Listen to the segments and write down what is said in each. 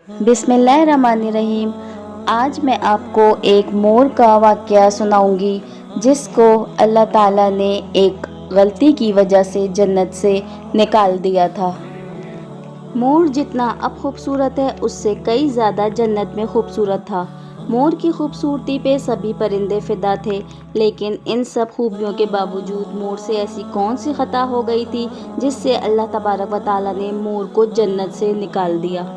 बिस्मिल्लाहिर्रहमानिर्रहीम। आज मैं आपको एक मोर का वाक़या सुनाऊंगी जिसको अल्लाह ताला ने एक गलती की वजह से जन्नत से निकाल दिया था। मोर जितना अब खूबसूरत है उससे कई ज़्यादा जन्नत में खूबसूरत था। मोर की खूबसूरती पे सभी परिंदे फिदा थे, लेकिन इन सब खूबियों के बावजूद मोर से ऐसी कौन सी ख़ता हो गई थी जिससे अल्लाह तबारक व तआला ने मोर को जन्नत से निकाल दिया।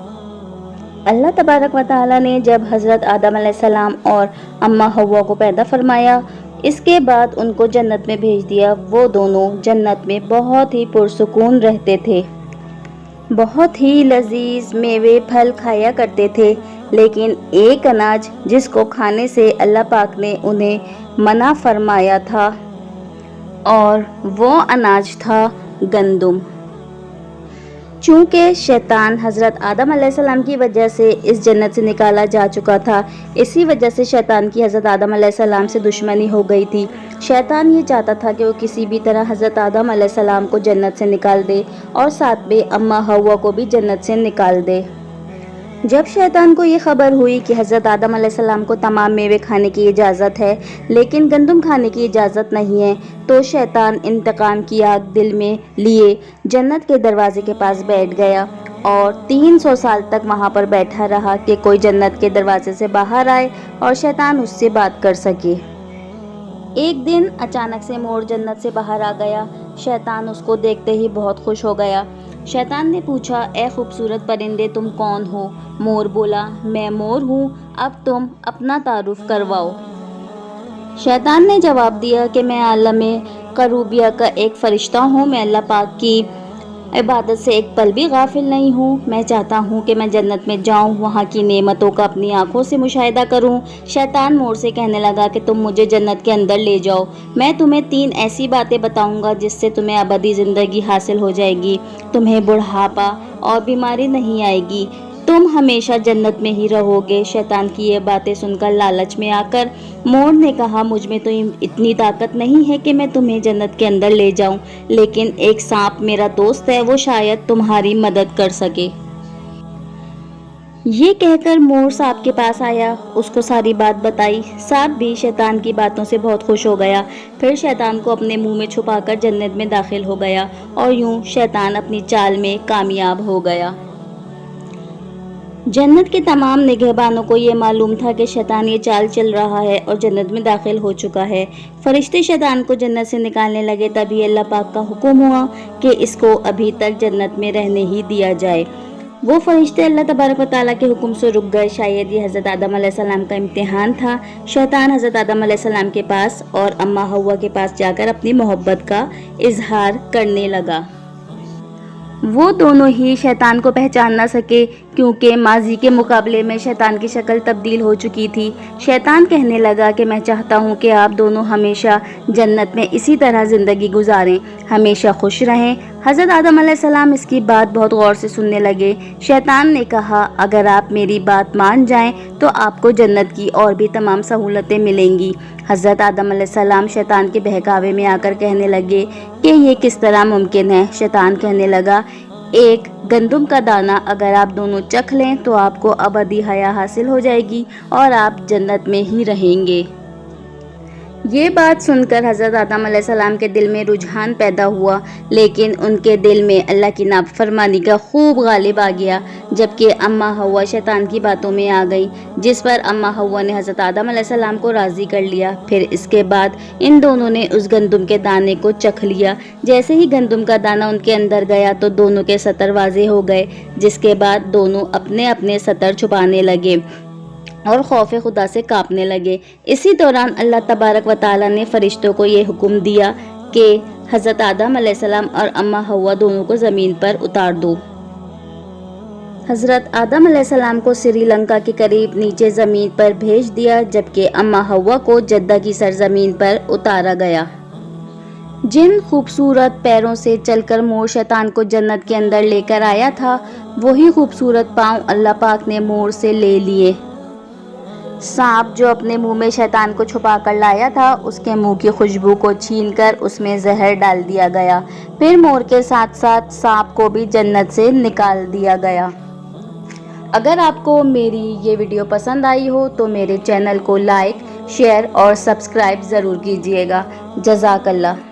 अल्लाह तबारक व तआला ने जब हज़रत आदम अलैहिस्सलाम और अम्मा हव्वा को पैदा फरमाया, इसके बाद उनको जन्नत में भेज दिया। वो दोनों जन्नत में बहुत ही पुरसुकून रहते थे, बहुत ही लजीज मेवे फल खाया करते थे। लेकिन एक अनाज जिसको खाने से अल्लाह पाक ने उन्हें मना फरमाया था, और वो अनाज था गंदुम। चूँकि शैतान हज़रत आदम अलैहिस्सलाम की वजह से इस जन्नत से निकाला जा चुका था, इसी वजह से शैतान की हज़रत आदम अलैहिस्सलाम से दुश्मनी हो गई थी। शैतान ये चाहता था कि वो किसी भी तरह हज़रत आदम अलैहिस्सलाम को जन्नत से निकाल दे और साथ में अम्मा हव्वा को भी जन्नत से निकाल दे। जब शैतान को ये खबर हुई कि हज़रत आदम अलैहिस्सलाम को तमाम मेवे खाने की इजाज़त है लेकिन गंदम खाने की इजाज़त नहीं है, तो शैतान इंतकाम की आग दिल में लिए जन्नत के दरवाजे के पास बैठ गया और 300 साल तक वहाँ पर बैठा रहा कि कोई जन्नत के दरवाजे से बाहर आए और शैतान उससे बात कर सके। एक दिन अचानक से मोर जन्नत से बाहर आ गया। शैतान उसको देखते ही बहुत खुश हो गया। शैतान ने पूछा, ए खूबसूरत परिंदे, तुम कौन हो? मोर बोला, मैं मोर हूँ, अब तुम अपना तारुफ करवाओ। शैतान ने जवाब दिया कि मैं आलम करूबिया का एक फ़रिश्ता हूँ, मैं अल्लाह पाक की इबादत से एक पल भी गाफिल नहीं हूँ। मैं चाहता हूँ कि मैं जन्नत में जाऊँ, वहाँ की नेमतों का अपनी आंखों से मुशाहिदा करूँ। शैतान मोर से कहने लगा कि तुम मुझे जन्नत के अंदर ले जाओ, मैं तुम्हें 3 ऐसी बातें बताऊँगा जिससे तुम्हें अबदी ज़िंदगी हासिल हो जाएगी, तुम्हें बुढ़ापा और बीमारी नहीं आएगी, तुम हमेशा जन्नत में ही रहोगे। शैतान की ये बातें सुनकर लालच में आकर मोर ने कहा, मुझ में तो इतनी ताकत नहीं है कि मैं तुम्हें जन्नत के अंदर ले जाऊं, लेकिन एक सांप मेरा दोस्त है, वो शायद तुम्हारी मदद कर सके। ये कहकर मोर सांप के पास आया, उसको सारी बात बताई। सांप भी शैतान की बातों से बहुत खुश हो गया। फिर शैतान को अपने मुंह में छुपाकर जन्नत में दाखिल हो गया और यूं शैतान अपनी चाल में कामयाब हो गया। जन्नत के तमाम निगहबानों को ये मालूम था कि शैतान ये चाल चल रहा है और जन्नत में दाखिल हो चुका है। फरिश्ते शैतान को जन्नत से निकालने लगे, तभी अल्लाह पाक का हुक्म हुआ कि इसको अभी तक जन्नत में रहने ही दिया जाए। वो फरिश्ते अल्लाह तबारक व तआला के हुक्म से रुक गए। शायद ये हज़रत आदम अलैहिस्सलाम का इम्तिहान था। शैतान हज़रत आदम अलैहिस्सलाम के पास और अम्मा हव्वा के पास जाकर अपनी मोहब्बत का इजहार करने लगा। वो दोनों ही शैतान को पहचान ना सके, क्योंकि माजी के मुकाबले में शैतान की शक्ल तब्दील हो चुकी थी। शैतान कहने लगा कि मैं चाहता हूँ कि आप दोनों हमेशा जन्नत में इसी तरह ज़िंदगी गुजारें, हमेशा खुश रहें। हज़रत आदम अलैहिस्सलाम इसकी बात बहुत गौर से सुनने लगे। शैतान ने कहा, अगर आप मेरी बात मान जाएं तो आपको जन्नत की और भी तमाम सहूलतें मिलेंगी। हज़रत आदम अलैहिस्सलाम शैतान के बहकावे में आकर कहने लगे कि ये किस तरह मुमकिन है। शैतान कहने लगा, एक गंदुम का दाना अगर आप दोनों चख लें तो आपको अबदी हया हासिल हो जाएगी और आप जन्नत में ही रहेंगे। ये बात सुनकर हज़रत आदम अलैहिस्सलाम के दिल में रुझान पैदा हुआ, लेकिन उनके दिल में अल्लाह की नाफरमानी का खूब गालिब आ गया। जबकि अम्मा हव्वा शैतान की बातों में आ गई, जिस पर अम्मा हव्वा ने हज़रत आदम अलैहिस्सलाम को राज़ी कर लिया। फिर इसके बाद इन दोनों ने उस गंदुम के दाने को चख लिया। जैसे ही गंदुम का दाना उनके अंदर गया तो दोनों के सतर वाज़े हो गए, जिसके बाद दोनों अपने अपने सतर छुपाने लगे और खौफ खुदा से कांपने लगे। इसी दौरान अल्लाह तबारक व तआला ने फरिश्तों को ये हुक्म दिया कि हज़रत आदम अलैहिस्सलाम और अम्मा हव्वा दोनों को ज़मीन पर उतार दो। हज़रत आदम अलैहिस्सलाम को श्रीलंका के करीब नीचे ज़मीन पर भेज दिया, जबकि अम्मा हव्वा को जद्दा की सरजमीन पर उतारा गया। जिन खूबसूरत पैरों से चलकर मोर शैतान को जन्नत के अंदर लेकर आया था, वही खूबसूरत पाँव अल्लाह पाक ने मोर से ले लिए। सांप जो अपने मुंह में शैतान को छुपा कर लाया था, उसके मुंह की खुशबू को छीनकर उसमें जहर डाल दिया गया। फिर मोर के साथ साथ सांप को भी जन्नत से निकाल दिया गया। اگر آپ کو میری یہ ویڈیو پسند آئی ہو تو میرے چینل کو لائک، شیئر اور سبسکرائب ضرور کیجیے گا۔ جزاک اللہ۔